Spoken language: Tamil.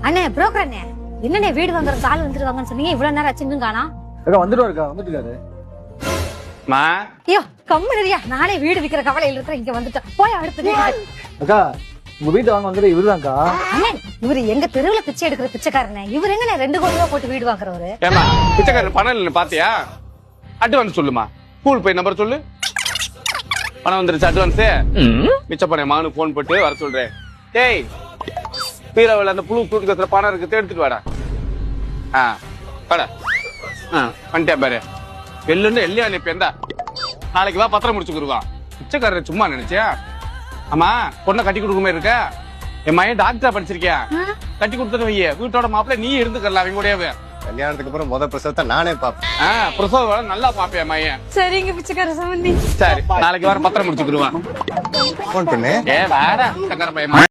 அண்ணே புரோக்கர் அண்ணே, என்னண்ணே வீடு வாங்குறதுக்கு ஆள் வந்துருவாங்கன்னு சொன்னீங்க, இவ்வளவு நேரம் ஆச்சு இன்னும் காணோம். வந்துட்டு மா ஐயோ கம்முனரியா, நானே வீடு விக்கிற கவலையில இருக்கிற இங்க வந்துட்டேன். போய் அடுத்து. அக்கா உங்க வீட்டு வாங்க வந்துட்டு இவருதான்க்கா. அண்ணே இவரு எங்க தெருவுல பிச்சை எடுக்கிற பிச்சைக்காரனே. இவரு எங்கண்ணே 2 கோடி ரூபாய் போட்டு வீடு வாங்குறவரு? ஏமா பிச்சைக்காரர் பணம் இல்லைன்னு பாத்தியா? அட்வான்ஸ் சொல்லுமா, ஸ்கூல் போய் நம்பர் சொல்லு. பணம் வந்துருச்சு அட்வான்ஸ். மிச்ச பணம் மகனுக்கு போன் போட்டு வர சொல்றேன். டேய் பீரவில் அந்த புழு தூக்கத்துல பணம் இருக்கு, எடுத்துட்டு வாடா. வாடா. வந்துட்டேன் பாரு. எள்ளுன்னு எல்லையா அனுப்பியந்தா நாளைக்கு வா, பத்திரம் முடிச்சுக்குருவா. பிச்சைக்காரர் சும்மா நினைச்சியா? ஆமா பொண்ணை கட்டி கொடுக்க மாதிரி இருக்க. என் மையன் டாக்டரா படிச்சிருக்கியா? கட்டி கொடுத்துட்டு வைய, வீட்டோட மாப்பிள்ள நீ இருந்துக்கலாம் அவங்க கூடவே. கல்யாணத்துக்கு அப்புறம் முத பிரசவத்தை நானே பாப்பேன். பிரசவ வேலை நல்லா பாப்பியா மையன்? சரிங்க பிச்சைக்கார சம்பந்தி. சரி நாளைக்கு வர பத்திரம் முடிச்சுக்குருவா. போன் பண்ணு. வேற பிச்சைக்கார பையன்.